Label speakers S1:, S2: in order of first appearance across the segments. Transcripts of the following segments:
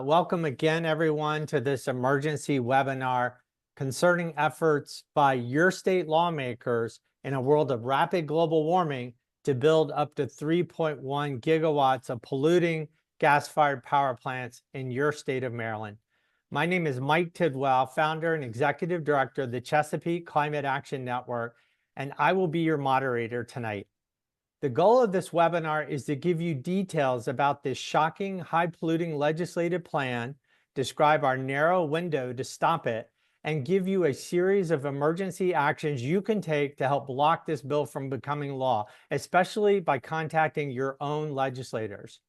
S1: Welcome again, everyone, to this emergency webinar concerning efforts by your state lawmakers in a world of rapid global warming to build up to 3.1 gigawatts of polluting gas-fired power plants in your state of Maryland. My name is Mike Tidwell, founder and executive director of the Chesapeake Climate Action Network, and I will be your moderator tonight. The goal of this webinar is to give you details about this shocking, high-polluting legislative plan, describe our narrow window to stop it, and give you a series of emergency actions you can take to help block this bill from becoming law, especially by contacting your own legislators.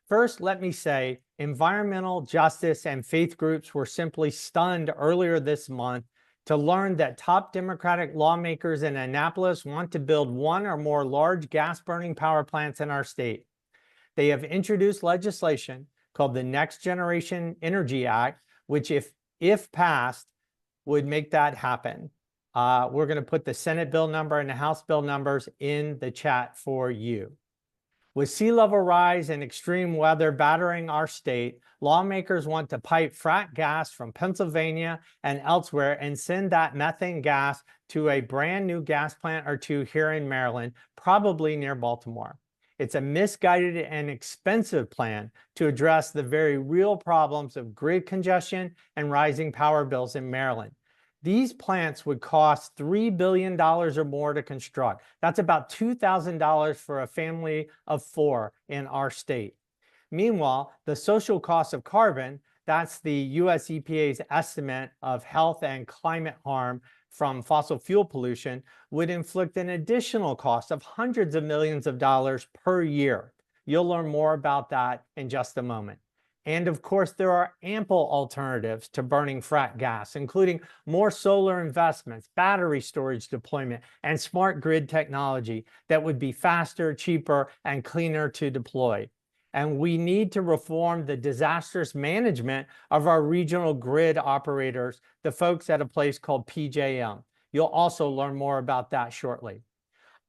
S1: First, let me say, environmental justice and faith groups were simply stunned earlier this month to learn that top Democratic lawmakers in Annapolis want to build one or more large gas-burning power plants in our state. They have introduced legislation called the Next Generation Energy Act, which, if passed, would make that happen. We're going to put the Senate bill number and the House bill numbers in the chat for you. With sea level rise and extreme weather battering our state, lawmakers want to pipe frack gas from Pennsylvania and elsewhere and send that methane gas to a brand new gas plant or two here in Maryland, probably near Baltimore. It's a misguided and expensive plan to address the very real problems of grid congestion and rising power bills in Maryland. These plants would cost $3 billion or more to construct. That's about $2,000 for a family of four in our state. Meanwhile, the social cost of carbon, that's the US EPA's estimate of health and climate harm from fossil fuel pollution, would inflict an additional cost of hundreds of millions of dollars per year. You'll learn more about that in just a moment. And of course, there are ample alternatives to burning frack gas, including more solar investments, battery storage deployment, and smart grid technology that would be faster, cheaper, and cleaner to deploy. And we need to reform the disastrous management of our regional grid operators, the folks at a place called PJM. You'll also learn more about that shortly.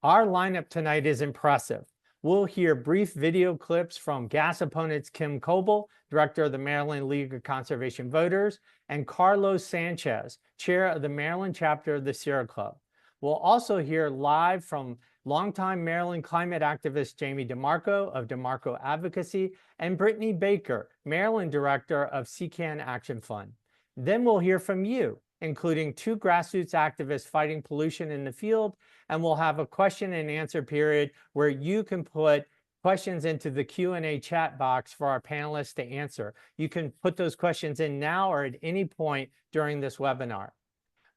S1: Our lineup tonight is impressive. We'll hear brief video clips from gas opponents Kim Coble, director of the Maryland League of Conservation Voters, and Carlos Sanchez, chair of the Maryland chapter of the Sierra Club. We'll also hear live from longtime Maryland climate activist Jamie DeMarco of DeMarco Advocacy and Brittany Baker, Maryland director of CCAN Action Fund. Then we'll hear from you, including two grassroots activists fighting pollution in the field, and we'll have a question and answer period where you can put questions into the Q&A chat box for our panelists to answer. You can put those questions in now or at any point during this webinar.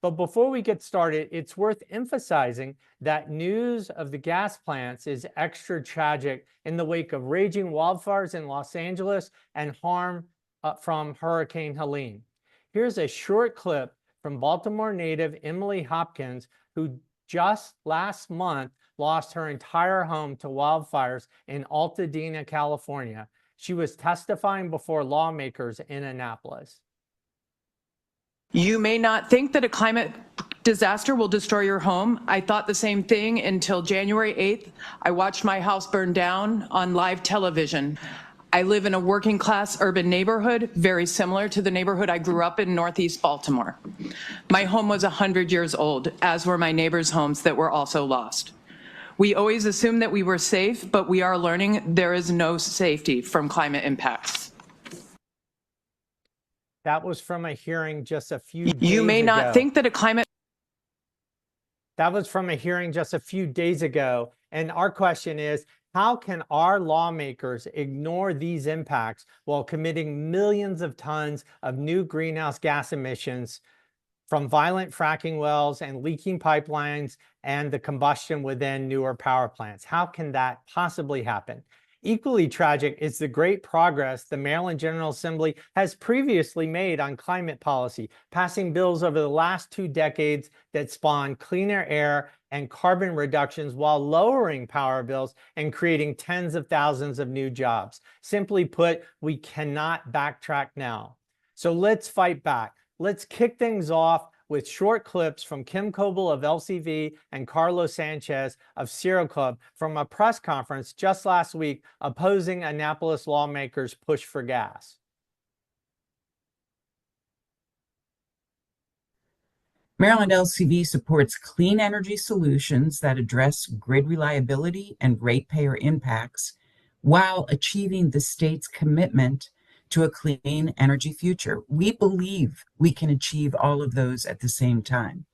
S1: But before we get started, it's worth emphasizing that news of the gas plants is extra tragic in the wake of raging wildfires in Los Angeles and harm from Hurricane Helene. Here's a short clip from Baltimore native Emily Hopkins, who just last month lost her entire home to wildfires in Altadena, California. She was testifying before lawmakers in Annapolis.
S2: You may not think that a climate disaster will destroy your home. I thought the same thing until January 8th. I watched my house burn down on live television. I live in a working class urban neighborhood, very similar to the neighborhood I grew up in Northeast Baltimore. My home was 100 years old, as were my neighbors' homes that were also lost. We always assumed that we were safe, but we are learning there is no safety from climate impacts.
S1: That was from a hearing just a few days ago.
S2: You may not think that a climate...
S1: That was from a hearing just a few days ago. And our question is, how can our lawmakers ignore these impacts while committing millions of tons of new greenhouse gas emissions from violent fracking wells and leaking pipelines and the combustion within newer power plants? How can that possibly happen? Equally tragic is the great progress the Maryland General Assembly has previously made on climate policy, passing bills over the last 2 decades that spawn cleaner air and carbon reductions while lowering power bills and creating tens of thousands of new jobs. Simply put, we cannot backtrack now. So let's fight back. Let's kick things off with short clips from Kim Coble of LCV and Carlos Sanchez of Sierra Club from a press conference just last week opposing Annapolis lawmakers' push for gas.
S3: Maryland LCV supports clean energy solutions that address grid reliability and ratepayer impacts while achieving the state's commitment to a clean energy future. We believe we can achieve all of those at the same time.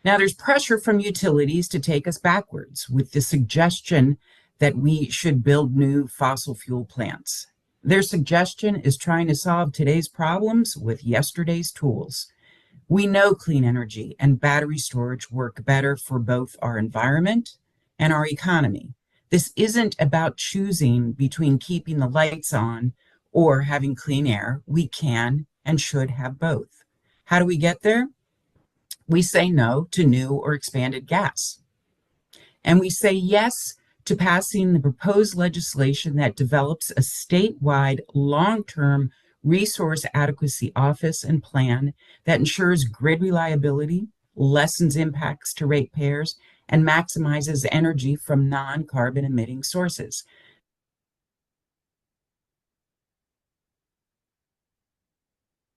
S3: Now, there's pressure from utilities to take us backwards with the suggestion that we should build new fossil fuel plants. Their suggestion is trying to solve today's problems with yesterday's tools. We know clean energy and battery storage work better for both our environment and our economy. This isn't about choosing between keeping the lights on or having clean air. We can and should have both. How do we get there? We say no to new or expanded gas. And we say yes to passing the proposed legislation that develops a statewide long-term resource adequacy office and plan that ensures grid reliability, lessens impacts to ratepayers, and maximizes energy from non-carbon emitting sources.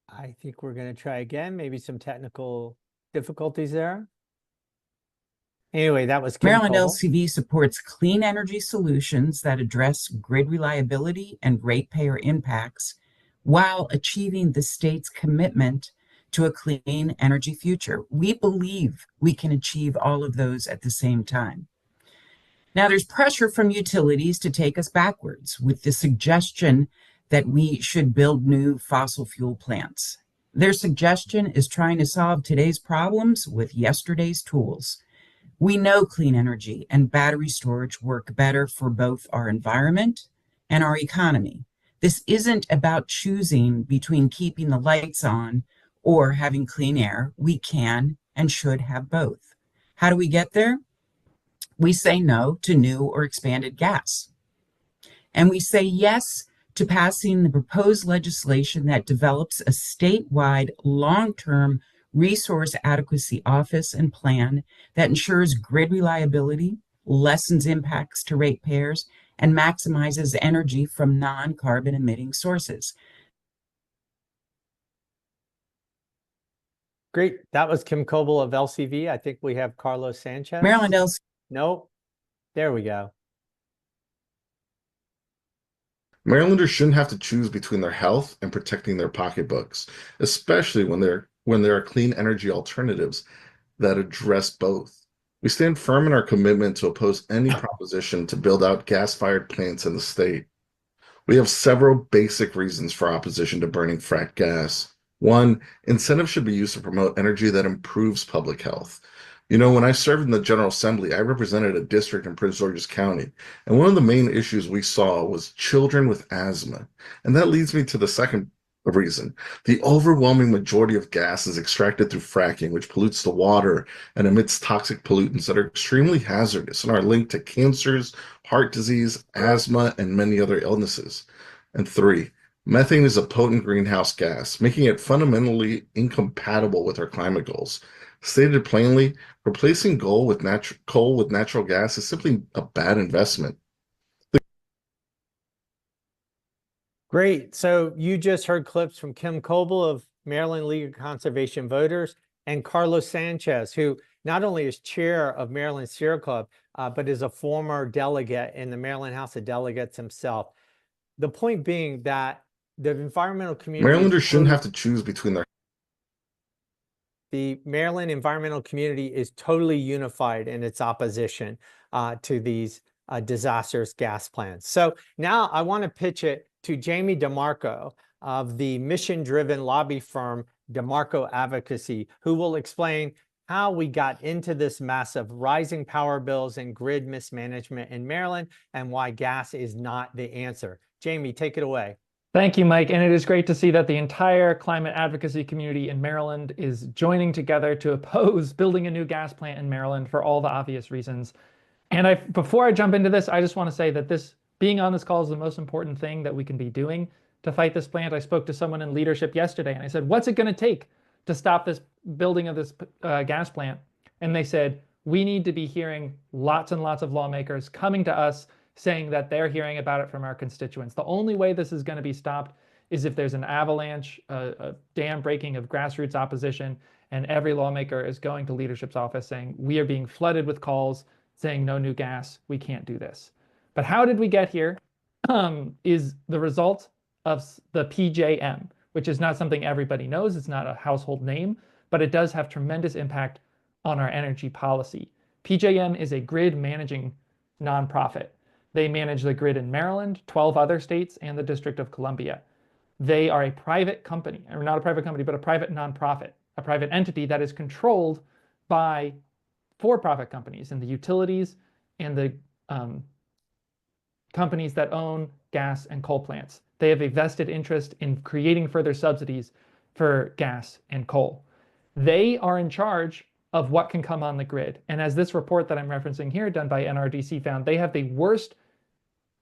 S1: I think we're going to try again. Maybe some technical difficulties there. Anyway, that was Kim
S3: Maryland
S1: Coble.
S3: LCV supports clean energy solutions that address grid reliability and ratepayer impacts while achieving the state's commitment to a clean energy future. We believe we can achieve all of those at the same time. Now, there's pressure from utilities to take us backwards with the suggestion that we should build new fossil fuel plants. Their suggestion is trying to solve today's problems with yesterday's tools. We know clean energy and battery storage work better for both our environment and our economy. This isn't about choosing between keeping the lights on or having clean air. We can and should have both. How do we get there? We say no to new or expanded gas. And we say yes to passing the proposed legislation that develops a statewide long-term resource adequacy office and plan that ensures grid reliability, lessens impacts to ratepayers, and maximizes energy from non-carbon emitting sources.
S1: Great. That was Kim Coble of LCV. I think we have Carlos Sanchez.
S3: Maryland LCV.
S1: Nope. There we go.
S4: Marylanders shouldn't have to choose between their health and protecting their pocketbooks, especially when there are clean energy alternatives that address both. We stand firm in our commitment to oppose any proposition to build out gas-fired plants in the state. We have several basic reasons for opposition to burning fracked gas. One, incentives should be used to promote energy that improves public health. You know, when I served in the General Assembly, I represented a district in Prince George's County, and one of the main issues we saw was children with asthma. And that leads me to the second reason. The overwhelming majority of gas is extracted through fracking, which pollutes the water and emits toxic pollutants that are extremely hazardous and are linked to cancers, heart disease, asthma, and many other illnesses. And three, methane is a potent greenhouse gas, making it fundamentally incompatible with our climate goals. Stated plainly, replacing coal with natural gas is simply a bad investment.
S1: Great. So you just heard clips from Kim Coble of Maryland League of Conservation Voters and Carlos Sanchez, who not only is chair of Maryland Sierra Club, but is a former delegate in the Maryland House of Delegates himself. The point being that the environmental community—
S4: Marylanders shouldn't have to choose between their—
S1: The Maryland environmental community is totally unified in its opposition to these disastrous gas plants. So now I want to pitch it to Jamie DeMarco of the mission-driven lobby firm DeMarco Advocacy, who will explain how we got into this mess of rising power bills and grid mismanagement in Maryland and why gas is not the answer. Jamie, take it away.
S5: Thank you, Mike. And it is great to see that the entire climate advocacy community in Maryland is joining together to oppose building a new gas plant in Maryland for all the obvious reasons. And before I jump into this, I just want to say that being on this call is the most important thing that we can be doing to fight this plant. I spoke to someone in leadership yesterday and I said, what's it going to take to stop this building of this gas plant? And they said, we need to be hearing lots and lots of lawmakers coming to us saying that they're hearing about it from our constituents. The only way this is going to be stopped is if there's an avalanche, a dam breaking of grassroots opposition, And every lawmaker is going to leadership's office saying, we are being flooded with calls saying no new gas, we can't do this. But how did we get here? Is the result of the PJM, which is not something everybody knows. It's not a household name, but it does have tremendous impact on our energy policy. PJM is a grid managing nonprofit. They manage the grid in Maryland, 12 other states, and the District of Columbia. They are a private company, or not a private company, but a private nonprofit, a private entity that is controlled by for-profit companies and the utilities and the companies that own gas and coal plants. They have a vested interest in creating further subsidies for gas and coal. They are in charge of what can come on the grid. And as this report that I'm referencing here, done by NRDC, found, they have the worst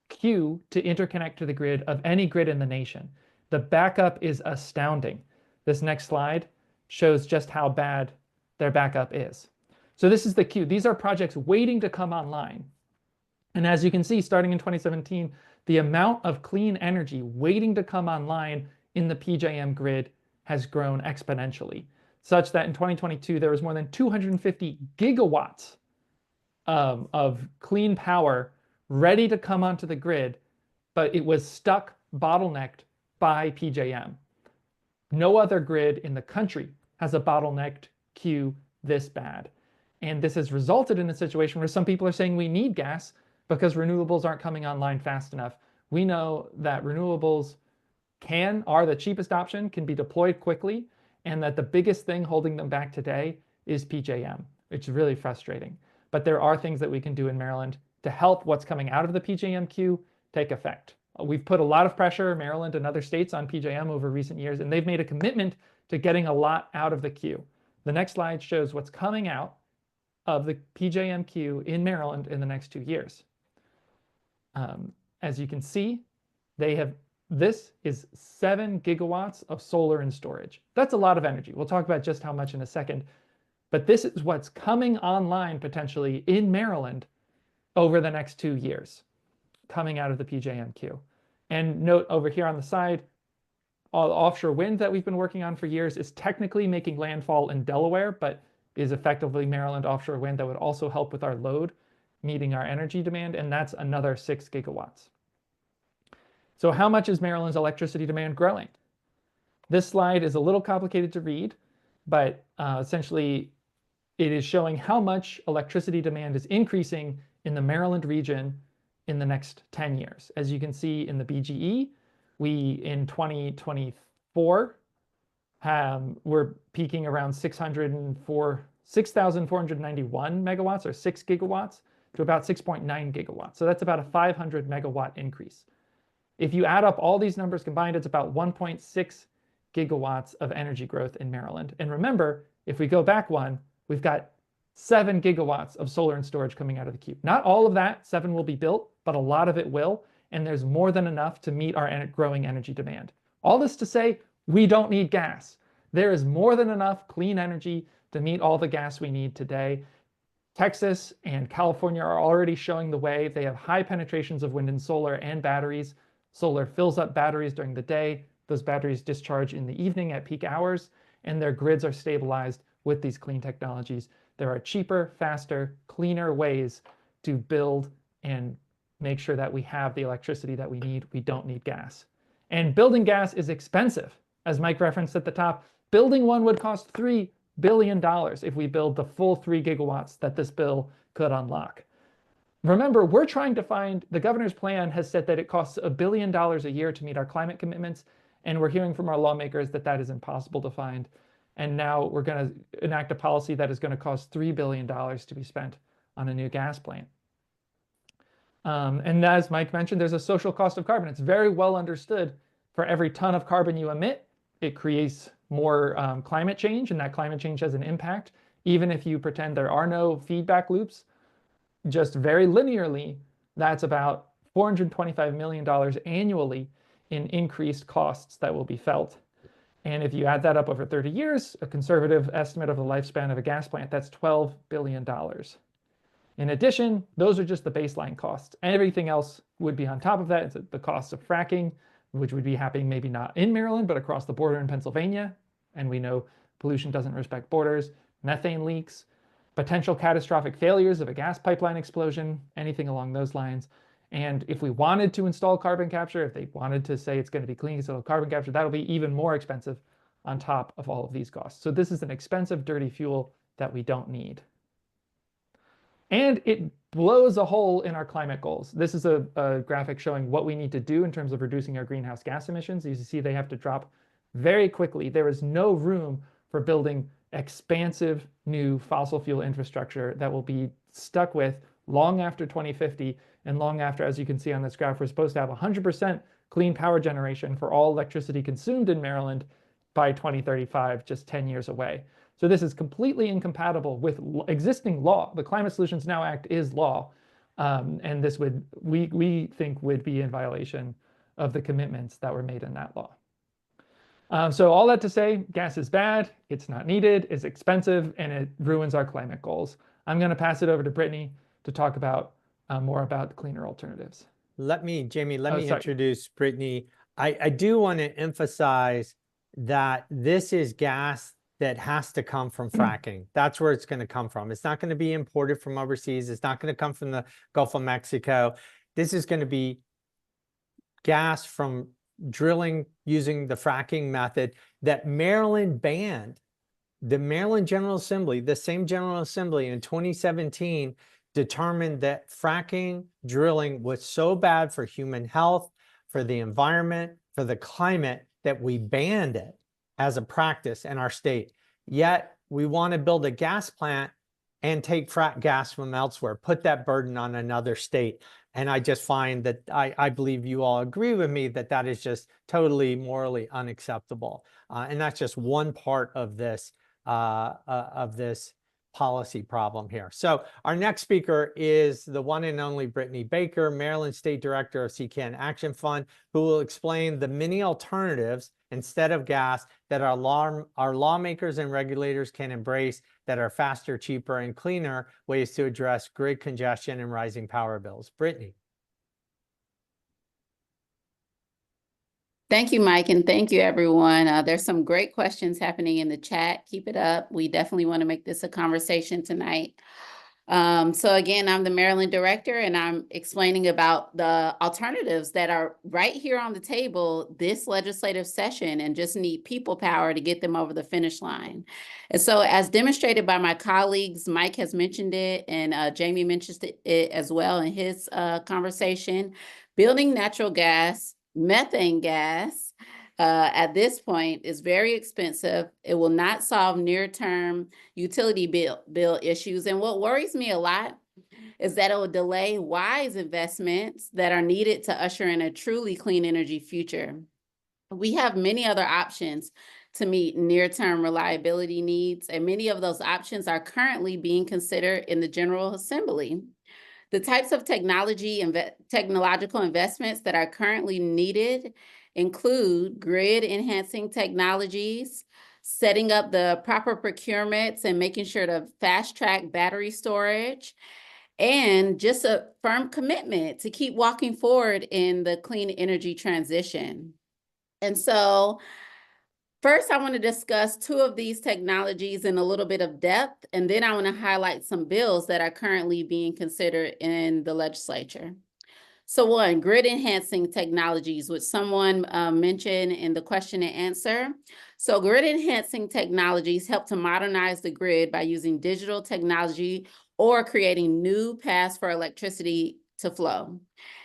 S5: queue to interconnect to the grid of any grid in the nation. The backup is astounding. This next slide shows just how bad their backup is. So this is the queue. These are projects waiting to come online. And as you can see, starting in 2017, the amount of clean energy waiting to come online in the PJM grid has grown exponentially, such that in 2022, there was more than 250 gigawatts of clean power ready to come onto the grid, but it was stuck, bottlenecked by PJM. No other grid in the country has a bottlenecked queue this bad. And this has resulted in a situation where some people are saying we need gas because renewables aren't coming online fast enough. We know that renewables are the cheapest option, can be deployed quickly, and that the biggest thing holding them back today is PJM. It's really frustrating. But there are things that we can do in Maryland to help what's coming out of the PJM queue take effect. We've put a lot of pressure, Maryland and other states, on PJM over recent years, and they've made a commitment to getting a lot out of the queue. The next slide shows what's coming out of the PJM queue in Maryland in the next 2 years. As you can see, this is 7 gigawatts of solar and storage. That's a lot of energy. We'll talk about just how much in a second. But this is what's coming online potentially in Maryland over the next 2 years, coming out of the PJM queue. And note over here on the side, all the offshore wind that we've been working on for years is technically making landfall in Delaware, but is effectively Maryland offshore wind that would also help with our load, meeting our energy demand, and that's another 6 gigawatts. So how much is Maryland's electricity demand growing? This slide is a little complicated to read, but essentially it is showing how much electricity demand is increasing in the Maryland region in the next 10 years. As you can see in the BGE, we in 2024 we're peaking around 6,491 megawatts, or 6 gigawatts, to about 6.9 gigawatts. So that's about a 500 megawatt increase. If you add up all these numbers combined, it's about 1.6 gigawatts of energy growth in Maryland. And remember, if we go back one, we've got 7 gigawatts of solar and storage coming out of the queue. Not all of that 7 will be built, but a lot of it will. And there's more than enough to meet our growing energy demand. All this to say, we don't need gas. There is more than enough clean energy to meet all the gas we need today. Texas and California are already showing the way. They have high penetrations of wind and solar and batteries. Solar fills up batteries during the day. Those batteries discharge in the evening at peak hours, and their grids are stabilized with these clean technologies. There are cheaper, faster, cleaner ways to build and make sure that we have the electricity that we need. We don't need gas. And building gas is expensive. As Mike referenced at the top, building one would cost $3 billion if we build the full 3 gigawatts that this bill could unlock. Remember, we're trying to find, the governor's plan has said that it costs $1 billion a year to meet our climate commitments, and we're hearing from our lawmakers that that is impossible to find. And now we're going to enact a policy that is going to cost $3 billion to be spent on a new gas plant. And as Mike mentioned, there's a social cost of carbon. It's very well understood. For every ton of carbon you emit, it creates more climate change, and that climate change has an impact. Even if you pretend there are no feedback loops, just very linearly, that's about $425 million annually in increased costs that will be felt. And if you add that up over 30 years, a conservative estimate of the lifespan of a gas plant, that's $12 billion. In addition, those are just the baseline costs. Everything else would be on top of that. It's the cost of fracking, which would be happening maybe not in Maryland, but across the border in Pennsylvania. And we know pollution doesn't respect borders, methane leaks, potential catastrophic failures of a gas pipeline explosion, anything along those lines. And if we wanted to install carbon capture, if they wanted to say it's going to be clean so carbon capture, that'll be even more expensive on top of all of these costs. So this is an expensive, dirty fuel that we don't need. And it blows a hole in our climate goals. This is a graphic showing what we need to do in terms of reducing our greenhouse gas emissions. You see they have to drop very quickly. There is no room for building expansive new fossil fuel infrastructure that will be stuck with long after 2050 and long after, as you can see on this graph, we're supposed to have 100% clean power generation for all electricity consumed in Maryland by 2035, just 10 years away. So this is completely incompatible with existing law. The Climate Solutions Now Act is law, and this would, we think, would be in violation of the commitments that were made in that law. So all that to say, gas is bad, it's not needed, it's expensive, and it ruins our climate goals. I'm going to pass it over to Brittany to talk about more about cleaner alternatives.
S1: Jamie, let me
S5: sorry.
S1: introduce Brittany. I do want to emphasize that this is gas that has to come from fracking. That's where it's going to come from. It's not going to be imported from overseas. It's not going to come from the Gulf of Mexico. This is going to be gas from drilling using the fracking method that Maryland banned. The Maryland General Assembly, the same General Assembly in 2017, determined that fracking drilling was so bad for human health, for the environment, for the climate, that we banned it as a practice in our state. Yet we want to build a gas plant and take frack gas from elsewhere, put that burden on another state. And I just find that I believe you all agree with me that that is just totally morally unacceptable. And that's just one part of this policy problem here. So our next speaker is the one and only Brittany Baker, Maryland State Director of CCAN Action Fund, who will explain the many alternatives instead of gas that our lawmakers and regulators can embrace that are faster, cheaper, and cleaner ways to address grid congestion and rising power bills. Brittany.
S6: Thank you, Mike, and thank you, everyone. There's some great questions happening in the chat. Keep it up. We definitely want to make this a conversation tonight. So again, I'm the Maryland Director, and I'm explaining about the alternatives that are right here on the table this legislative session and just need people power to get them over the finish line. And so as demonstrated by my colleagues, Mike has mentioned it, and Jamie mentions it as well in his conversation, building natural gas, methane gas, at this point is very expensive. It will not solve near-term utility bill issues. And what worries me a lot is that it will delay wise investments that are needed to usher in a truly clean energy future. We have many other options to meet near-term reliability needs, and many of those options are currently being considered in the General Assembly. The types of technological investments that are currently needed include grid enhancing technologies, setting up the proper procurements and making sure to fast track battery storage, and just a firm commitment to keep walking forward in the clean energy transition. And so first, I want to discuss two of these technologies in a little bit of depth, and then I want to highlight some bills that are currently being considered in the legislature. So one, grid enhancing technologies, which someone mentioned in the question and answer. So grid enhancing technologies help to modernize the grid by using digital technology or creating new paths for electricity to flow.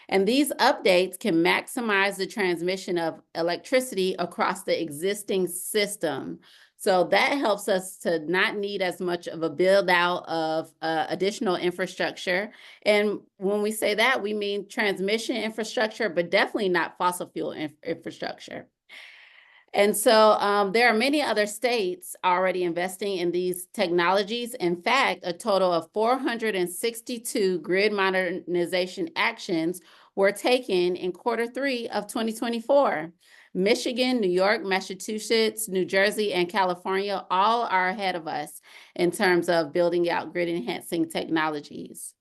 S6: And these updates can maximize the transmission of electricity across the existing system. So that helps us to not need as much of a build out of additional infrastructure. And when we say that, we mean transmission infrastructure, but definitely not fossil fuel infrastructure. And so there are many other states already investing in these technologies. In fact, a total of 462 grid modernization actions were taken in Q3 of 2024. Michigan, New York, Massachusetts, New Jersey, and California all are ahead of us in terms of building out grid enhancing technologies.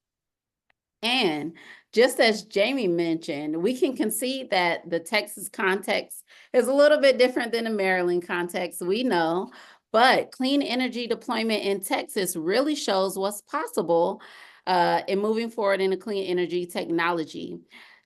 S6: And just as Jamie mentioned, we can concede that the Texas context is a little bit different than the Maryland context, we know, But clean energy deployment in Texas really shows what's possible in moving forward in a clean energy technology.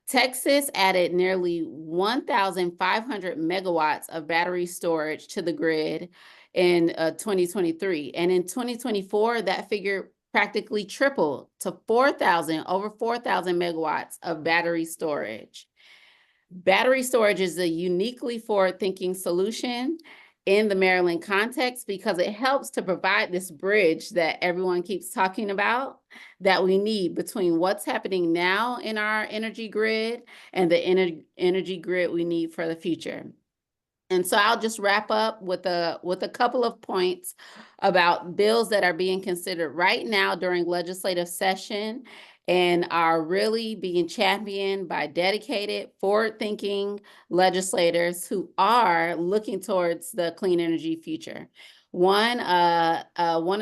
S6: Texas added nearly 1,500 megawatts of battery storage to the grid in 2023. And in 2024, that figure practically tripled to over 4,000 megawatts of battery storage. Battery storage is a uniquely forward-thinking solution in the Maryland context because it helps to provide this bridge that everyone keeps talking about that we need between what's happening now in our energy grid and the energy grid we need for the future. And so I'll just wrap up with a couple of points about bills that are being considered right now during legislative session and are really being championed by dedicated, forward-thinking legislators who are looking towards the clean energy future. One of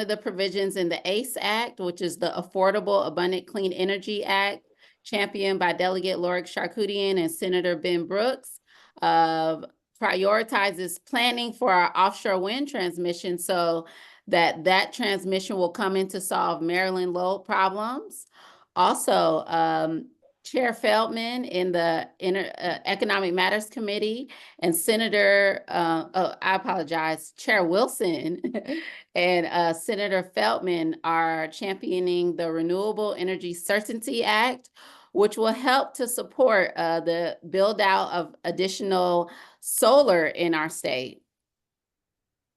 S6: the provisions in the ACE Act, which is the Affordable Abundant Clean Energy Act, championed by Delegate Lorick Charkoudian and Senator Ben Brooks, prioritizes planning for our offshore wind transmission so that transmission will come in to solve Maryland load problems. Also, Chair Feldman in the Economic Matters Committee and Chair Wilson and Senator Feldman are championing the Renewable Energy Certainty Act, which will help to support the build out of additional solar in our state.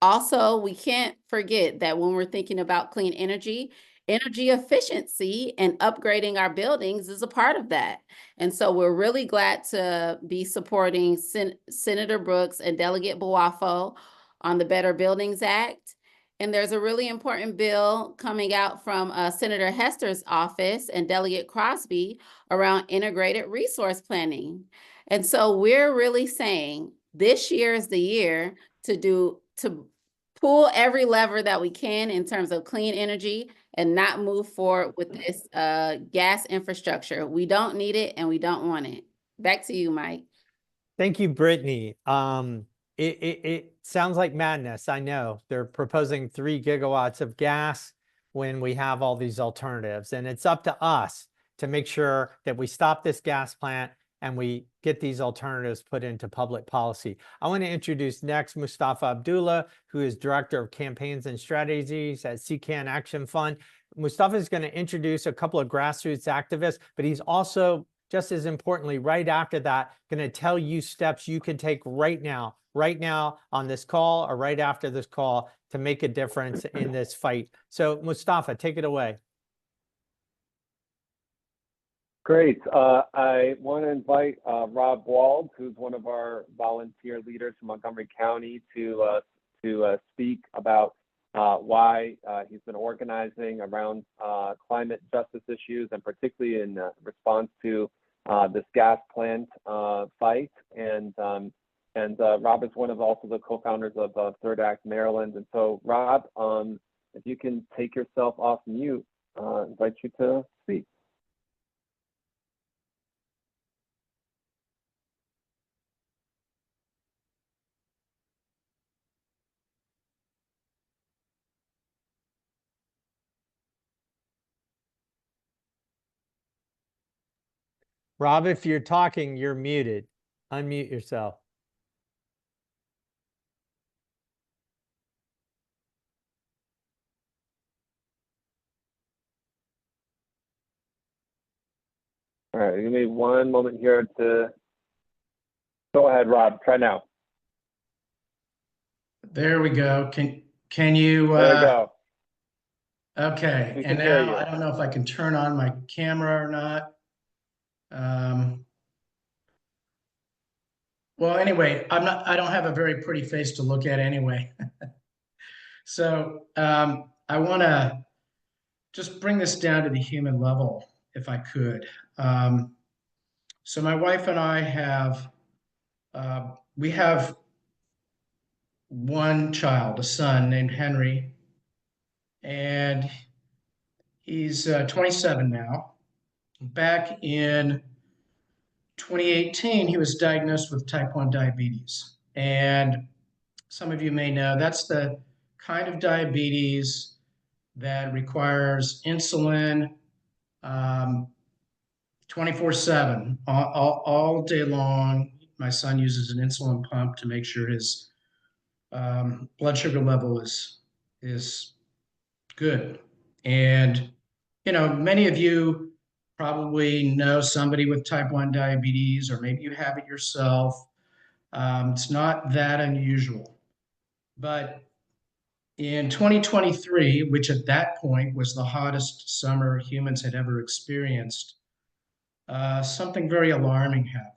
S6: Also, we can't forget that when we're thinking about clean energy, energy efficiency and upgrading our buildings is a part of that. And so we're really glad to be supporting Senator Brooks and Delegate Boafo on the Better Buildings Act. And there's a really important bill coming out from Senator Hester's office and Delegate Crosby around integrated resource planning. And so we're really saying this year is the year to pull every lever that we can in terms of clean energy and not move forward with this gas infrastructure. We don't need it and we don't want it. Back to you, Mike.
S1: Thank you, Brittany. It sounds like madness. I know they're proposing 3 gigawatts of gas when we have all these alternatives, and it's up to us to make sure that we stop this gas plant and we get these alternatives put into public policy. I want to introduce next Mustafa Abdullah, who is Director of Campaigns and Strategies at CCAN Action Fund. Mustafa is going to introduce a couple of grassroots activists, but he's also, just as importantly, right after that, going to tell you steps you can take right now on this call or right after this call to make a difference in this fight. So Mustafa, take it away.
S7: Great. I want to invite Rob Wald, who's one of our volunteer leaders from Montgomery County, to speak about why he's been organizing around climate justice issues, and particularly in response to this gas plant fight. And Rob is one of also the co-founders of Third Act Maryland. And so, Rob, if you can take yourself off mute, I invite you to speak.
S1: Rob, if you're talking, you're muted. Unmute yourself.
S7: All right, give me one moment here to go ahead, Rob. Try now.
S8: There we go. Can you?
S7: There we go.
S8: Okay,
S7: We
S8: and
S7: can hear
S8: now
S7: you.
S8: I don't know if I can turn on my camera or not. Well, anyway, I don't have a very pretty face to look at anyway. So I want to just bring this down to the human level, if I could. So my wife and I have, we have one child, a son named Henry, and he's 27 now. Back in 2018, he was diagnosed with type 1 diabetes. And some of you may know that's the kind of diabetes that requires insulin 24/7, all day long. My son uses an insulin pump to make sure his blood sugar level is good. And, you know, many of you probably know somebody with type 1 diabetes, or maybe you have it yourself. It's not that unusual. But in 2023, which at that point was the hottest summer humans had ever experienced, something very alarming happened.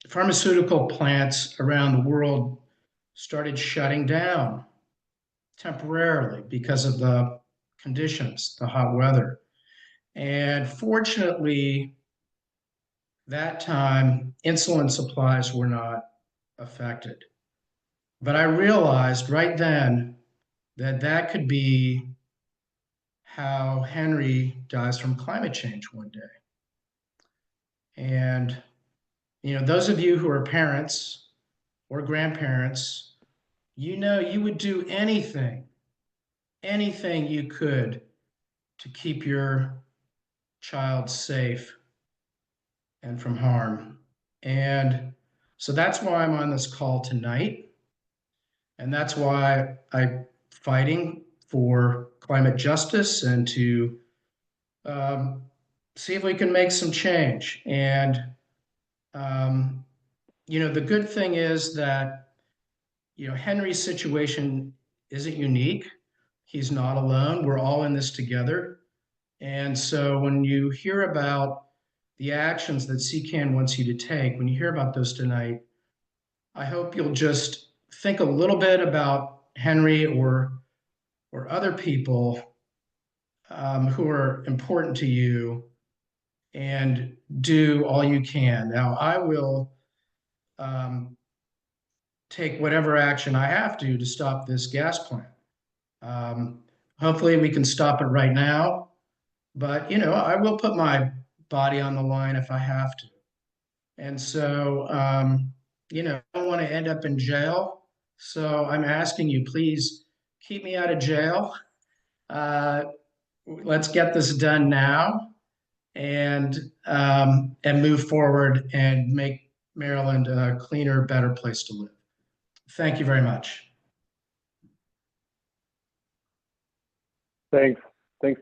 S8: Pharmaceutical plants around the world started shutting down temporarily because of the conditions, the hot weather. And fortunately, that time, insulin supplies were not affected. But I realized right then that that could be how Henry dies from climate change one day. And, you know, those of you who are parents or grandparents, you know, you would do anything you could to keep your child safe and from harm. And so that's why I'm on this call tonight. And that's why I'm fighting for climate justice and to see if we can make some change. And, you know, the good thing is that, you know, Henry's situation isn't unique. He's not alone. We're all in this together. And so when you hear about the actions that CCAN wants you to take, when you hear about those tonight, I hope you'll just think a little bit about Henry or other people who are important to you, and do all you can. Now, I will take whatever action I have to stop this gas plant. Hopefully we can stop it right now, but, you know, I will put my body on the line if I have to. And so, you know, I don't want to end up in jail. So I'm asking you, please keep me out of jail. Let's get this done now, and move forward and make Maryland a cleaner, better place to live. Thank you very much.
S7: Thanks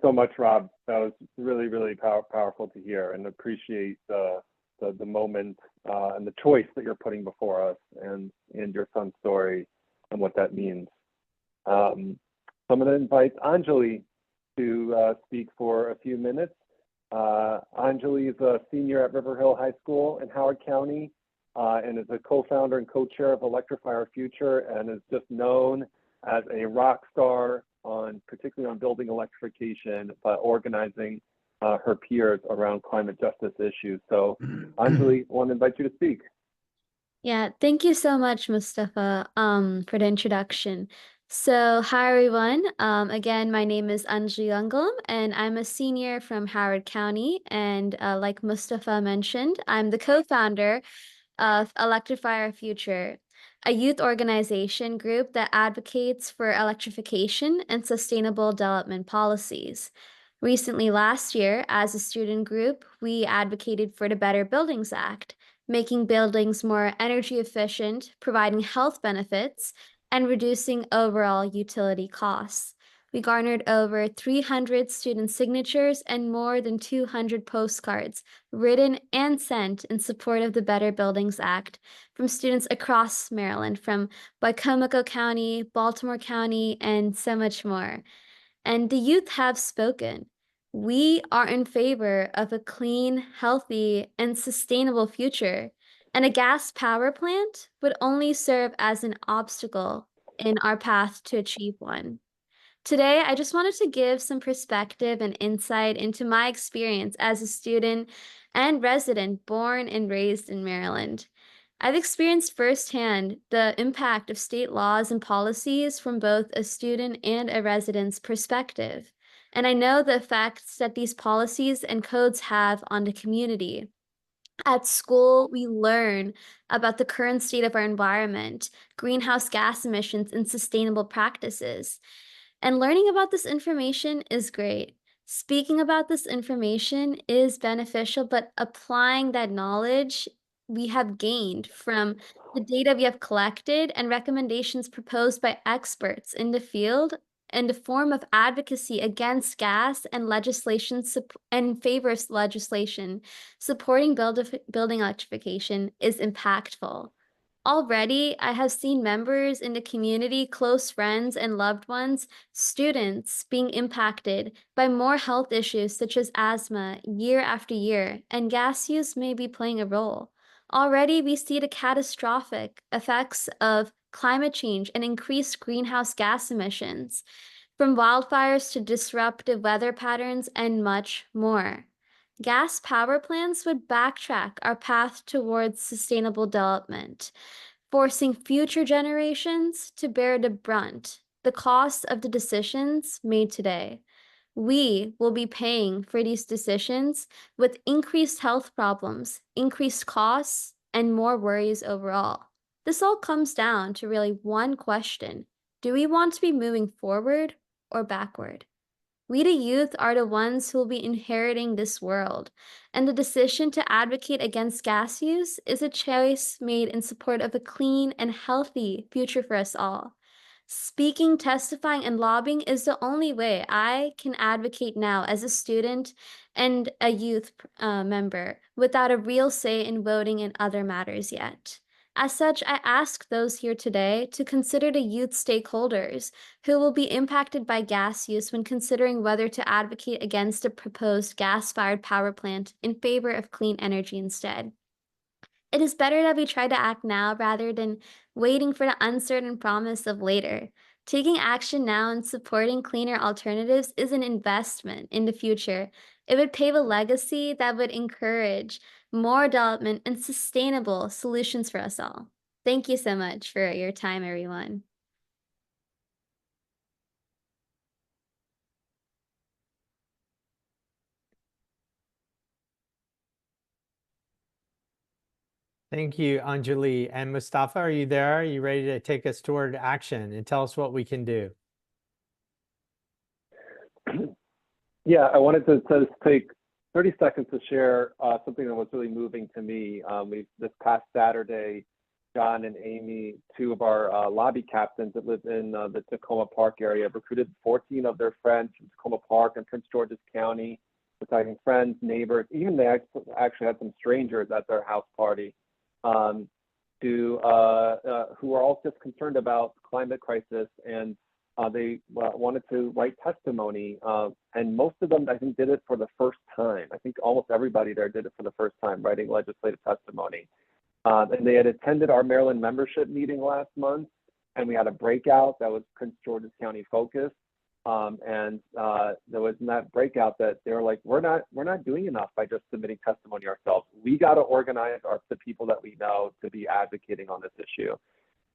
S7: so much, Rob. That was really, really powerful to hear, and appreciate the moment and the choice that you're putting before us, and your son's story and what that means. So I'm going to invite Anjali to speak for a few minutes. Anjali is a senior at River Hill High School in Howard County, and is a co-founder and co-chair of Electrify Our Future, and is just known as a rock star particularly on building electrification, but organizing her peers around climate justice issues. So Anjali, I want to invite you to speak.
S9: Yeah, thank you so much, Mustafa, for the introduction. So, hi everyone. Again, my name is Anjali Angalam, and I'm a senior from Howard County. And like Mustafa mentioned, I'm the co-founder of Electrify Our Future, a youth organization group that advocates for electrification and sustainable development policies. Recently, last year, as a student group, we advocated for the Better Buildings Act, making buildings more energy efficient, providing health benefits, and reducing overall utility costs. We garnered over 300 student signatures and more than 200 postcards written and sent in support of the Better Buildings Act from students across Maryland, from Wicomico County, Baltimore County, and so much more. And the youth have spoken. We are in favor of a clean, healthy, and sustainable future, and a gas power plant would only serve as an obstacle in our path to achieve one. Today, I just wanted to give some perspective and insight into my experience as a student and resident born and raised in Maryland. I've experienced firsthand the impact of state laws and policies from both a student and a resident's perspective, and I know the effects that these policies and codes have on the community. At school, we learn about the current state of our environment, greenhouse gas emissions, and sustainable practices. And learning about this information is great. Speaking about this information is beneficial, but applying that knowledge we have gained from the data we have collected and recommendations proposed by experts in the field and a form of advocacy against gas and legislation and favors legislation supporting building electrification is impactful. Already, I have seen members in the community, close friends and loved ones, students being impacted by more health issues such as asthma year after year, and gas use may be playing a role. Already, we see the catastrophic effects of climate change and increased greenhouse gas emissions, from wildfires to disruptive weather patterns and much more. Gas power plants would backtrack our path towards sustainable development, forcing future generations to bear the brunt, the cost of the decisions made today. We will be paying for these decisions with increased health problems, increased costs, and more worries overall. This all comes down to really one question. Do we want to be moving forward or backward? We, the youth, are the ones who will be inheriting this world, and the decision to advocate against gas use is a choice made in support of a clean and healthy future for us all. Speaking, testifying, and lobbying is the only way I can advocate now as a student and a youth member without a real say in voting in other matters yet. As such, I ask those here today to consider the youth stakeholders who will be impacted by gas use when considering whether to advocate against a proposed gas-fired power plant in favor of clean energy instead. It is better that we try to act now rather than waiting for the uncertain promise of later. Taking action now and supporting cleaner alternatives is an investment in the future. It would pave a legacy that would encourage more development and sustainable solutions for us all. Thank you so much for your time, everyone.
S1: Thank you, Anjali. And Mustafa, are you there? Are you ready to take us toward action and tell us what we can do?
S7: Yeah, I wanted to just take 30 seconds to share something that was really moving to me. This past Saturday, John and Amy, two of our lobby captains that live in the Tacoma Park area, recruited 14 of their friends from Tacoma Park and Prince George's County. We're talking friends, neighbors, even they actually had some strangers at their house party who are all just concerned about the climate crisis, and they wanted to write testimony, and most of them, I think, did it for the first time. I think almost everybody there did it for the first time, writing legislative testimony. And they had attended our Maryland membership meeting last month, and we had a breakout that was Prince George's County focused. And there was in that breakout that they were like, we're not doing enough by just submitting testimony ourselves. We got to organize the people that we know to be advocating on this issue.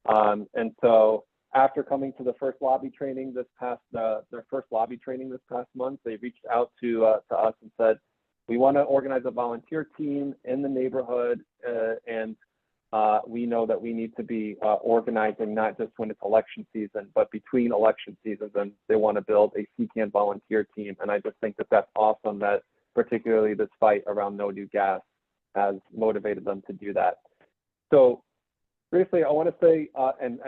S7: And so after coming to the first lobby training their first lobby training this past month, they reached out to us and said, we want to organize a volunteer team in the neighborhood, and we know that we need to be organizing not just when it's election season, but between election seasons, and they want to build a CCAN volunteer team. And I just think that that's awesome that particularly this fight around no new gas has motivated them to do that. So briefly, I want to say, and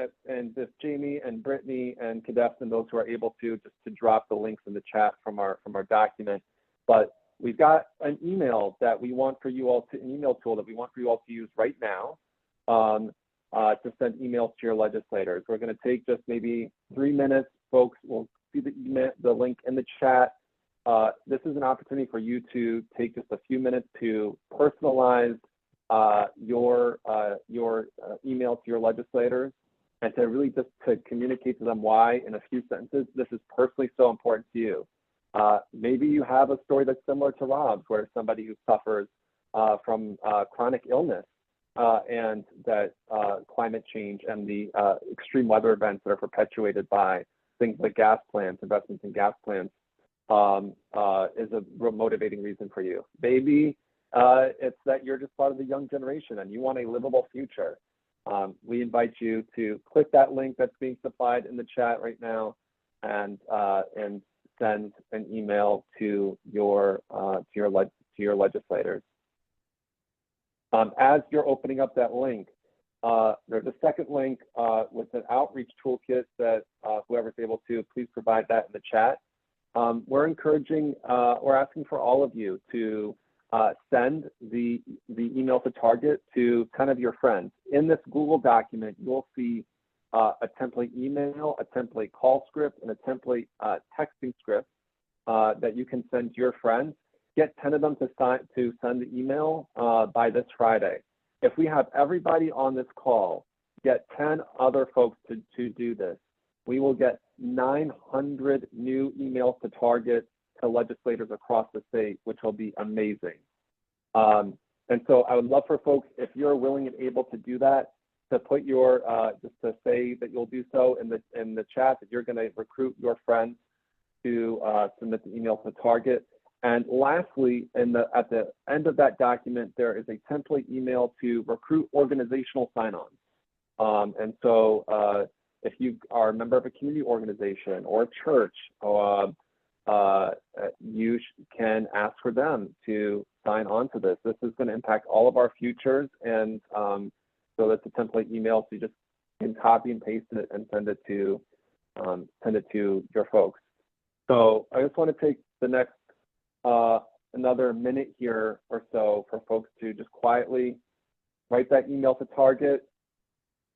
S7: if Jamie and Brittany and Kadef and those who are able to, just to drop the links in the chat from our document, but we've got an email that we want for you all to, an email tool that we want for you all to use right now to send emails to your legislators. We're going to take just maybe 3 minutes. Folks will see the link in the chat. This is an opportunity for you to take just a few minutes to personalize your email to your legislators, and to really just to communicate to them why, in a few sentences, this is personally so important to you. Maybe you have a story that's similar to Rob's, where somebody who suffers from chronic illness and that climate change and the extreme weather events that are perpetuated by things like gas plants, investments in gas plants, is a motivating reason for you. Maybe it's that you're just part of the young generation and you want a livable future. We invite you to click that link that's being supplied in the chat right now and send an email to your legislators. As you're opening up that link, there's a second link with an outreach toolkit that whoever's able to, please provide that in the chat. We're asking for all of you to send the email to target to kind of your friends. In this Google document, you'll see a template email, a template call script, and a template texting script that you can send to your friends. Get 10 of them to send the email by this Friday. If we have everybody on this call, get 10 other folks to do this, we will get 900 new emails to target to legislators across the state, which will be amazing. And so I would love for folks, if you're willing and able to do that, to put your, just to say that you'll do so in the chat, that you're gonna recruit your friends to submit the email to target. And lastly, at the end of that document, there is a template email to recruit organizational sign-ons. And so if you are a member of a community organization or a church, you can ask for them to sign on to this. This is going to impact all of our futures, and so that's a template email. So you just can copy and paste it and send it to your folks. So I just want to take the next another minute here or so for folks to just quietly write that email to target,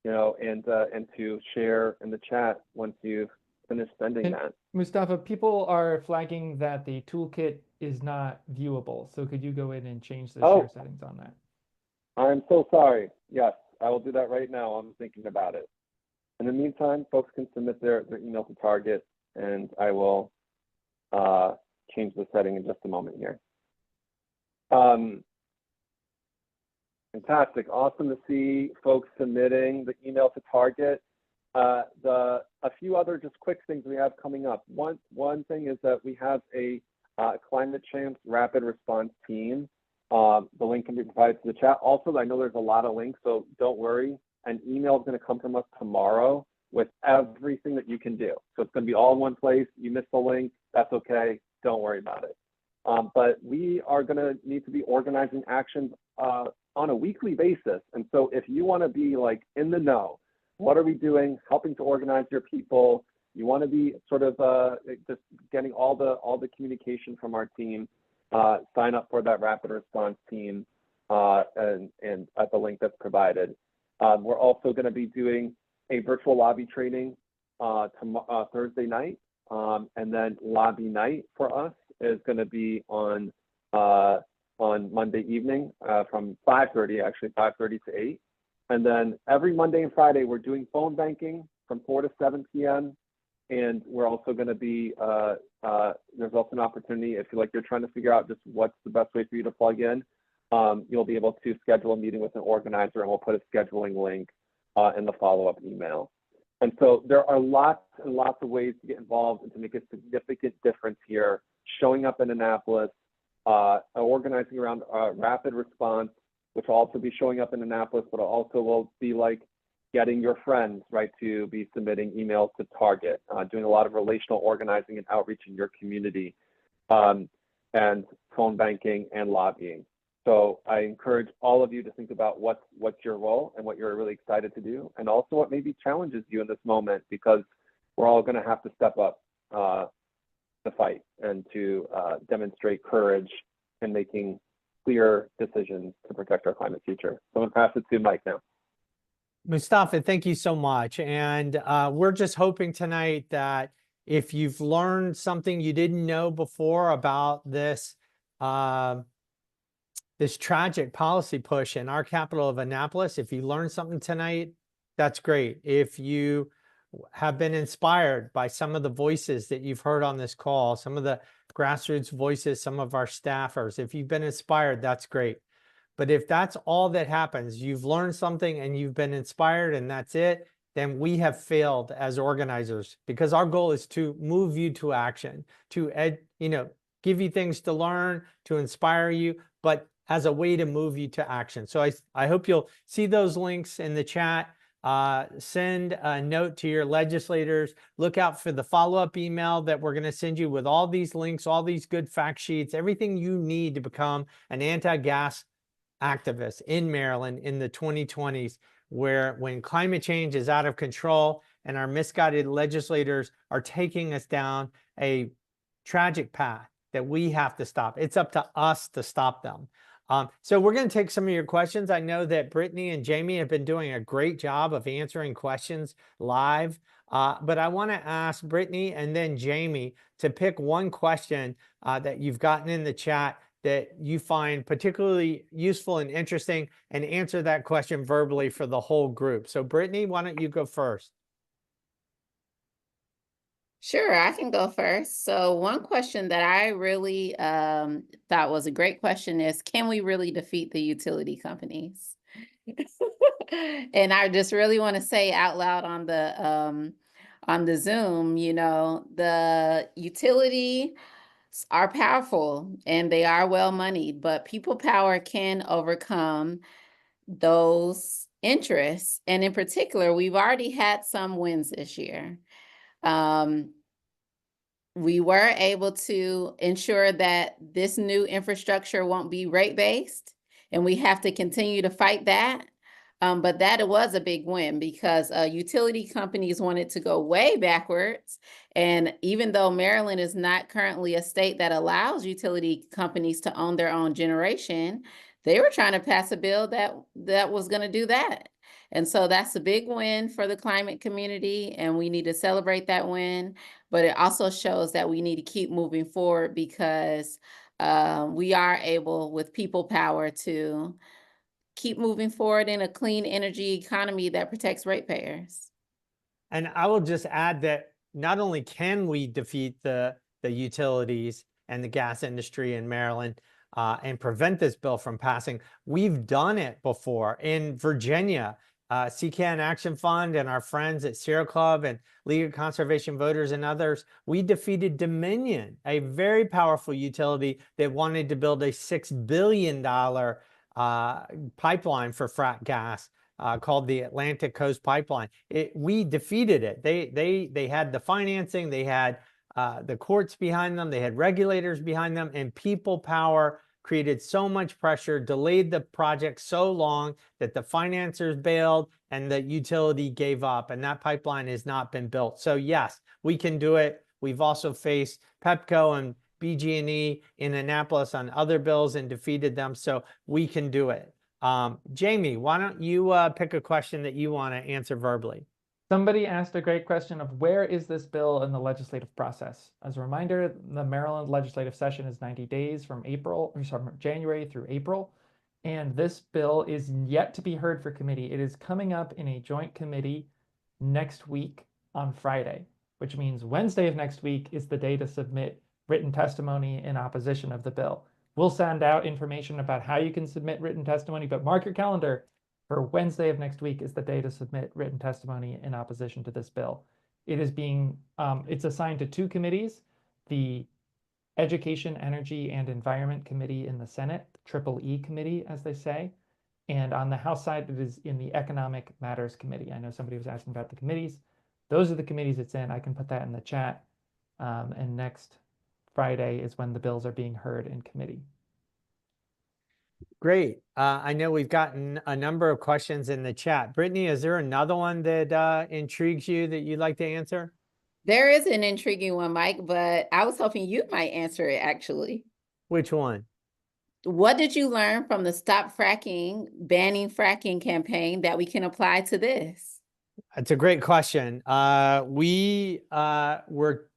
S7: and to share in the chat once you've finished sending that.
S5: Mustafa, people are flagging that the toolkit is not viewable. So could you go in and change the share settings on that?
S7: I'm so sorry. Yes, I will do that right now. I'm thinking about it. In the meantime, folks can submit their email to target, and I will change the setting in just a moment here. Fantastic. Awesome to see folks submitting the email to target. A few other just quick things we have coming up. One thing is that we have a Climate Champs Rapid Response Team. The link can be provided to the chat. Also, I know there's a lot of links, so don't worry. An email is going to come from us tomorrow with everything that you can do. So it's going to be all in one place. You missed the link, that's okay. Don't worry about it. But we are going to need to be organizing actions on a weekly basis. And so if you want to be like in the know, what are we doing, helping to organize your people, you want to be sort of just getting all the communication from our team, sign up for that rapid response team and at the link that's provided. We're also going to be doing a virtual lobby training Thursday night, and then lobby night for us is going to be on Monday evening from 5:30, actually 5:30 to 8. And then every Monday and Friday, we're doing phone banking from 4 to 7 p.m. And we're also going to be, there's also an opportunity if you're trying to figure out just what's the best way for you to plug in, you'll be able to schedule a meeting with an organizer, and we'll put a scheduling link in the follow-up email. And so there are lots and lots of ways to get involved and to make a significant difference here, showing up in Annapolis, organizing around rapid response, which will also be showing up in Annapolis, but also will be like getting your friends, right, to be submitting emails to target, doing a lot of relational organizing and outreach in your community, and phone banking and lobbying. So I encourage all of you to think about what's your role and what you're really excited to do, and also what maybe challenges you in this moment, because we're all going to have to step up the fight and to demonstrate courage in making clear decisions to protect our climate future. So I'm going to pass it to Mike now.
S1: Mustafa, thank you so much. And we're just hoping tonight that if you've learned something you didn't know before about this, this tragic policy push in our capital of Annapolis, if you learned something tonight, that's great. If you have been inspired by some of the voices that you've heard on this call, some of the grassroots voices, some of our staffers, if you've been inspired, that's great. But if that's all that happens, you've learned something and you've been inspired and that's it, then we have failed as organizers, because our goal is to move you to action, to give you things to learn, to inspire you. But has a way to move you to action. So I hope you'll see those links in the chat. Send a note to your legislators. Look out for the follow-up email that we're going to send you with all these links, all these good fact sheets, everything you need to become an anti-gas activist in Maryland in the 2020s, where when climate change is out of control and our misguided legislators are taking us down a tragic path that we have to stop. It's up to us to stop them. So we're going to take some of your questions. I know that Brittany and Jamie have been doing a great job of answering questions live, but I want to ask Brittany and then Jamie to pick one question that you've gotten in the chat that you find particularly useful and interesting, and answer that question verbally for the whole group. So Brittany, why don't you go first?
S6: Sure, I can go first. So one question that I really thought was a great question is, can we really defeat the utility companies? And I just really want to say out loud on the Zoom, you know, the utility are powerful and they are well moneyed, but people power can overcome those interests. And in particular, we've already had some wins this year. We were able to ensure that this new infrastructure won't be rate-based, and we have to continue to fight that. But that was a big win because utility companies wanted to go way backwards. And even though Maryland is not currently a state that allows utility companies to own their own generation, they were trying to pass a bill that was going to do that. And so that's a big win for the climate community, and we need to celebrate that win. But it also shows that we need to keep moving forward because we are able, with people power, to keep moving forward in a clean energy economy that protects ratepayers.
S1: And I will just add that not only can we defeat the utilities and the gas industry in Maryland and prevent this bill from passing, we've done it before. In Virginia, CCAN Action Fund and our friends at Sierra Club and League of Conservation Voters and others, we defeated Dominion, a very powerful utility that wanted to build a $6 billion pipeline for frack gas called the Atlantic Coast Pipeline. We defeated it. They had the financing, they had the courts behind them, they had regulators behind them, and people power created so much pressure, delayed the project so long that the financiers bailed and the utility gave up, and that pipeline has not been built. So yes, we can do it. We've also faced Pepco and BG&E in Annapolis on other bills and defeated them, so we can do it. Jamie, why don't you pick a question that you want to answer verbally?
S5: Somebody asked a great question of where is this bill in the legislative process? As a reminder, the Maryland legislative session is 90 days from January through April, and this bill is yet to be heard for committee. It is coming up in a joint committee next week on Friday, which means Wednesday of next week is the day to submit written testimony in opposition of the bill. We'll send out information about how you can submit written testimony, but mark your calendar. For Wednesday of next week is the day to submit written testimony in opposition to this bill. It is being, it's assigned to two committees, the Education, Energy, and Environment Committee in the Senate, Triple E Committee, as they say. And on the House side, it is in the Economic Matters Committee. I know somebody was asking about the committees. Those are the committees it's in. I can put that in the chat. And next Friday is when the bills are being heard in committee.
S1: Great. I know we've gotten a number of questions in the chat. Brittany, is there another one that intrigues you that you'd like to answer?
S6: There is an intriguing one, Mike, but I was hoping you might answer it actually.
S1: Which one?
S6: What did you learn from the Stop Fracking, Banning Fracking campaign that we can apply to this?
S1: That's a great question. We were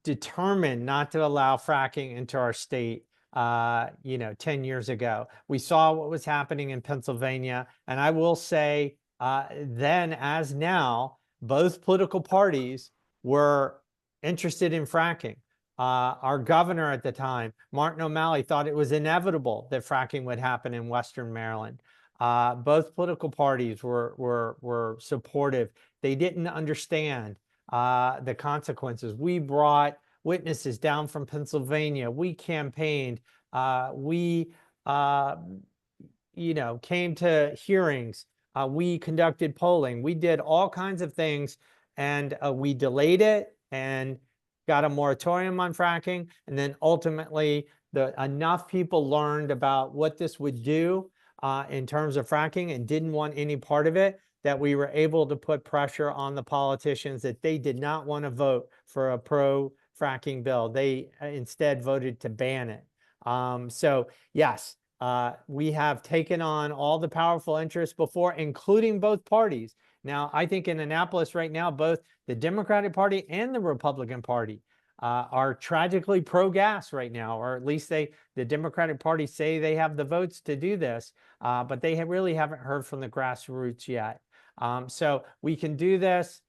S1: determined not to allow fracking into our state 10 years ago. We saw what was happening in Pennsylvania, and I will say then as now, both political parties were interested in fracking. Our governor at the time, Martin O'Malley, thought it was inevitable that fracking would happen in Western Maryland. Both political parties were supportive. They didn't understand the consequences. We brought witnesses down from Pennsylvania. We campaigned. We came to hearings. We conducted polling. We did all kinds of things, and we delayed it and got a moratorium on fracking. And then ultimately, enough people learned about what this would do in terms of fracking and didn't want any part of it, that we were able to put pressure on the politicians that they did not want to vote for a pro-fracking bill. They instead voted to ban it. So yes, we have taken on all the powerful interests before, including both parties. Now, I think in Annapolis right now, both the Democratic Party and the Republican Party are tragically pro-gas right now, or at least the Democratic Party say they have the votes to do this, but they really haven't heard from the grassroots yet. So we can do this.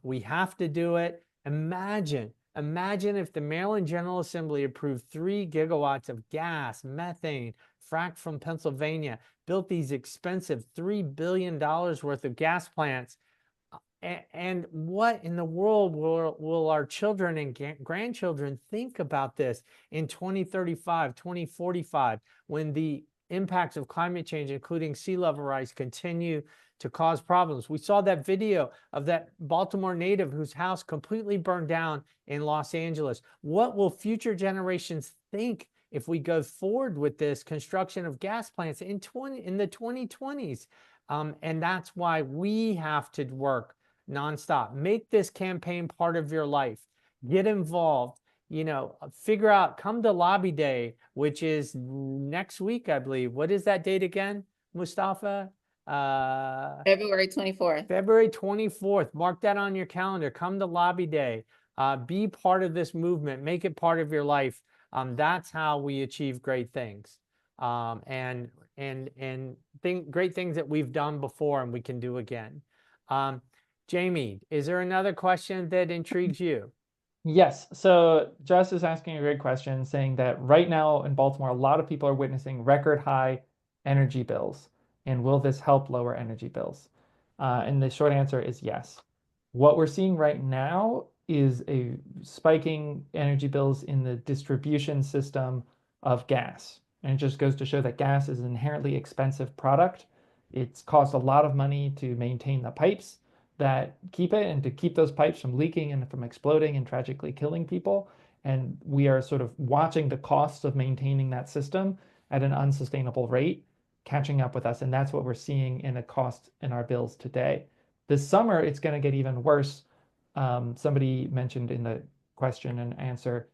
S1: We have to do it. Imagine if the Maryland General Assembly approved 3 gigawatts of gas, methane, fracked from Pennsylvania, built these expensive $3 billion worth of gas plants. And what in the world will our children and grandchildren think about this in 2035, 2045, when the impacts of climate change, including sea level rise, continue to cause problems? We saw that video of that Baltimore native whose house completely burned down in Los Angeles. What will future generations think if we go forward with this construction of gas plants in the 2020s? And that's why we have to work nonstop. Make this campaign part of your life. Get involved. Figure out, come to Lobby Day, which is next week, I believe. What is that date again, Mustafa?
S6: February 24th.
S1: February 24th. Mark that on your calendar. Come to Lobby Day. Be part of this movement. Make it part of your life. That's how we achieve great things. And great things that we've done before and we can do again. Jamie, is there another question that intrigues you?
S5: Yes. So Jess is asking a great question, saying that right now in Baltimore, a lot of people are witnessing record high energy bills. And will this help lower energy bills? And the short answer is yes. What we're seeing right now is a spiking energy bills in the distribution system of gas. And it just goes to show that gas is an inherently expensive product. It's cost a lot of money to maintain the pipes that keep it and to keep those pipes from leaking and from exploding and tragically killing people. And we are sort of watching the costs of maintaining that system at an unsustainable rate catching up with us. And that's what we're seeing in the cost in our bills today. This summer, it's going to get even worse. Somebody mentioned in the question and answer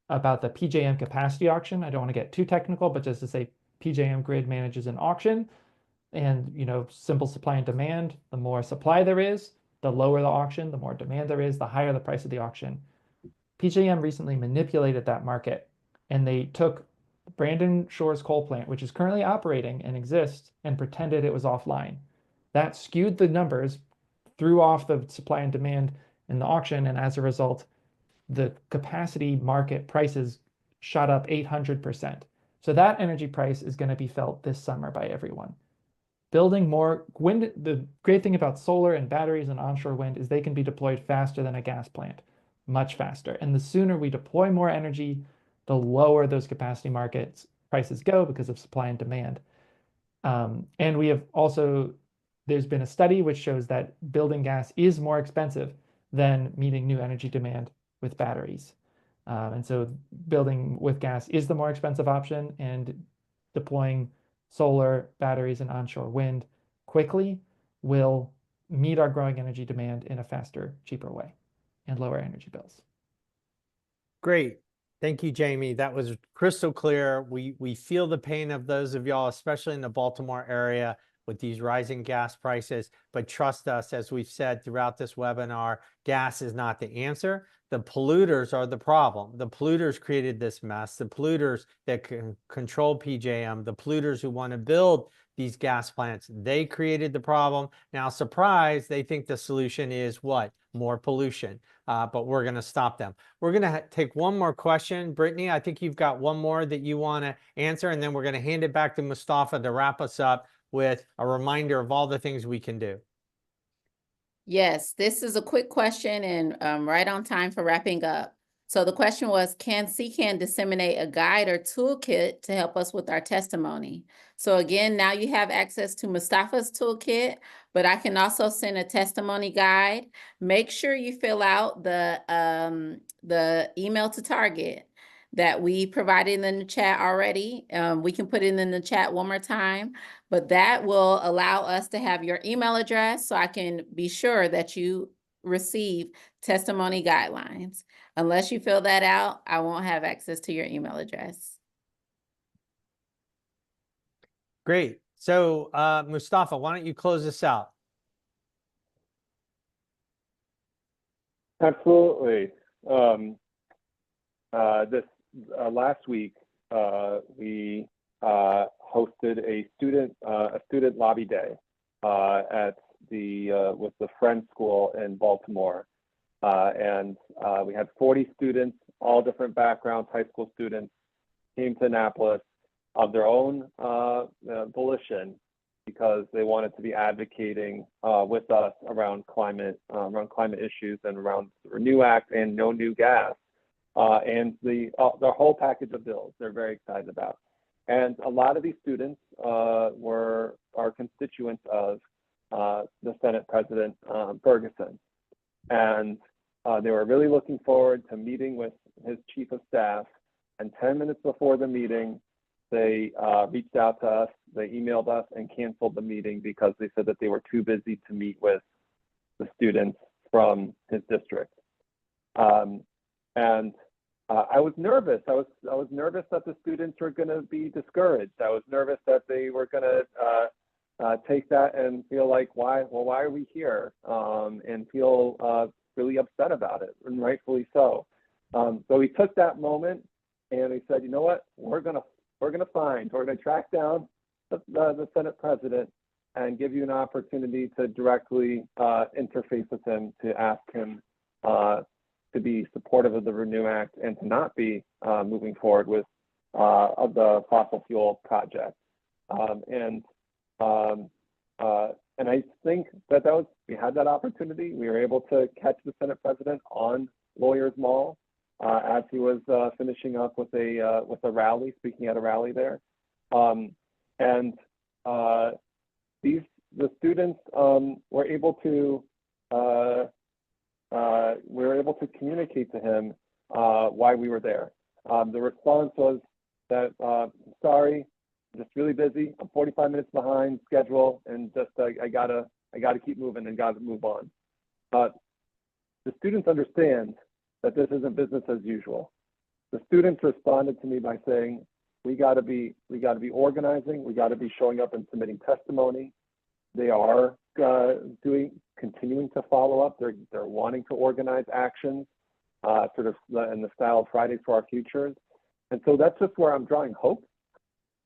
S5: about the PJM capacity auction. I don't want to get too technical, but just to say PJM Grid manages an auction. And, simple supply and demand, the more supply there is, the lower the auction, the more demand there is, the higher the price of the auction. PJM recently manipulated that market, and they took Brandon Shores coal plant, which is currently operating and exists, and pretended it was offline. That skewed the numbers, threw off the supply and demand in the auction, and as a result, the capacity market prices shot up 800%. So that energy price is going to be felt this summer by everyone. Building more wind, the great thing about solar and batteries and onshore wind is they can be deployed faster than a gas plant, much faster. And the sooner we deploy more energy, the lower those capacity markets prices go because of supply and demand. And we have also, there's been a study which shows that building gas is more expensive than meeting new energy demand with batteries. And so building with gas is the more expensive option, and deploying solar, batteries, and onshore wind quickly will meet our growing energy demand in a faster, cheaper way and lower energy bills.
S1: Great. Thank you, Jamie. That was crystal clear. We feel the pain of those of y'all, especially in the Baltimore area with these rising gas prices. But trust us, as we've said throughout this webinar, gas is not the answer. The polluters are the problem. The polluters created this mess. The polluters that can control PJM, the polluters who want to build these gas plants, they created the problem. Now, surprise, they think the solution is what? More pollution. But we're going to stop them. We're going to take one more question. Brittany, I think you've got one more that you want to answer, and then we're going to hand it back to Mustafa to wrap us up with a reminder of all the things we can do.
S6: Yes, this is a quick question and right on time for wrapping up. So the question was, can CCAN disseminate a guide or toolkit to help us with our testimony? So again, now you have access to Mustafa's toolkit, but I can also send a testimony guide. Make sure you fill out the email to target that we provided in the chat already. We can put it in the chat one more time, but that will allow us to have your email address so I can be sure that you receive testimony guidelines. Unless you fill that out, I won't have access to your email address.
S1: Great. So Mustafa, why don't you close this out?
S7: Absolutely. Last week, we hosted a student lobby day at with the Friends School in Baltimore, and we had 40 students, all different backgrounds, high school students, came to Annapolis of their own volition because they wanted to be advocating with us around climate issues and around the Renew Act and no new gas. And the whole package of bills they're very excited about. And a lot of these students are constituents of the Senate President Ferguson. And they were really looking forward to meeting with his chief of staff. And 10 minutes before the meeting, they reached out to us, they emailed us and canceled the meeting because they said that they were too busy to meet with the students from his district. I was nervous. I was nervous that the students were going to be discouraged. I was nervous that they were going to take that and feel like, why are we here? And feel really upset about it, and rightfully so. So we took that moment and we said, you know what? We're going to track down the Senate President and give you an opportunity to directly interface with him, to ask him to be supportive of the Renew Act and to not be moving forward with the fossil fuel project. And I think that we had that opportunity. We were able to catch the Senate President on Lawyers Mall as he was finishing up with a rally, speaking at a rally there. The students were able to communicate to him why we were there. The response was that, sorry, I'm just really busy. I'm 45 minutes behind schedule, and just I gotta keep moving and gotta move on. The students understand that this isn't business as usual. The students responded to me by saying, we gotta be organizing. We gotta be showing up and submitting testimony. They are continuing to follow up. They're wanting to organize actions, sort of in the style of Fridays for Our Futures. And so that's just where I'm drawing hope.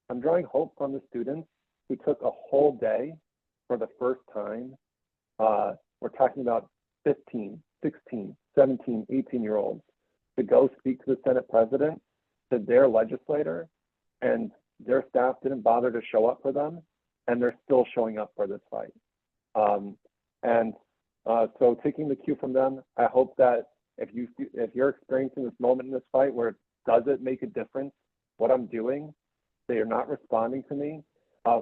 S7: I'm drawing hope from the students who took a whole day for the first time. We're talking about 15, 16, 17, 18-year-olds to go speak to the Senate President, to their legislator, and their staff didn't bother to show up for them, and they're still showing up for this fight. So taking the cue from them, I hope that if you're experiencing this moment in this fight where does it make a difference what I'm doing, they are not responding to me,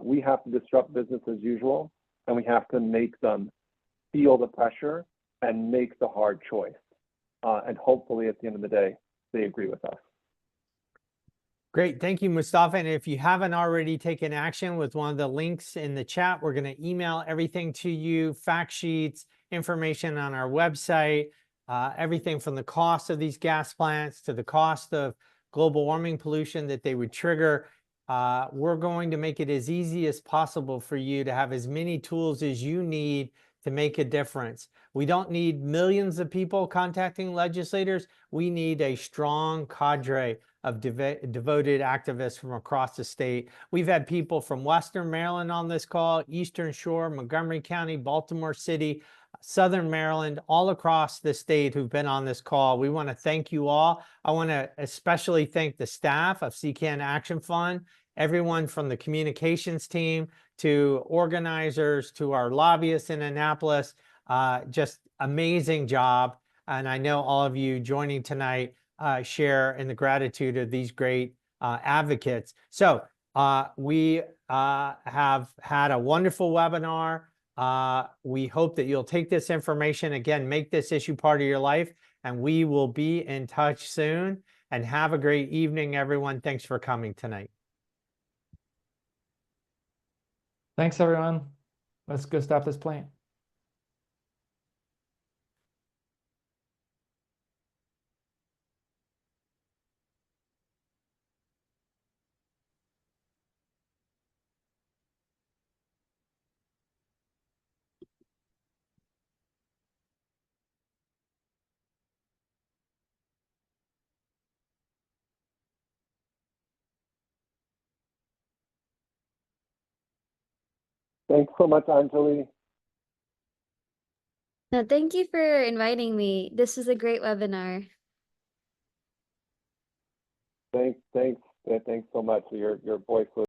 S7: we have to disrupt business as usual, and we have to make them feel the pressure and make the hard choice. And hopefully at the end of the day, they agree with us.
S1: Great. Thank you, Mustafa. And if you haven't already taken action with one of the links in the chat, we're going to email everything to you, fact sheets, information on our website, everything from the cost of these gas plants to the cost of global warming pollution that they would trigger. We're going to make it as easy as possible for you to have as many tools as you need to make a difference. We don't need millions of people contacting legislators. We need a strong cadre of devoted activists from across the state. We've had people from Western Maryland on this call, Eastern Shore, Montgomery County, Baltimore City, Southern Maryland, all across the state who've been on this call. We want to thank you all. I want to especially thank the staff of CCAN Action Fund, everyone from the communications team to organizers to our lobbyists in Annapolis. Just amazing job. And I know all of you joining tonight share in the gratitude of these great advocates. So we have had a wonderful webinar. We hope that you'll take this information, again, make this issue part of your life, and we will be in touch soon. And have a great evening, everyone. Thanks for coming tonight.
S5: Thanks, everyone. Let's go stop this plant.
S7: Thanks so much, Anjali.
S9: No, thank you for inviting me. This was a great webinar.
S7: Thanks so much. Your voice was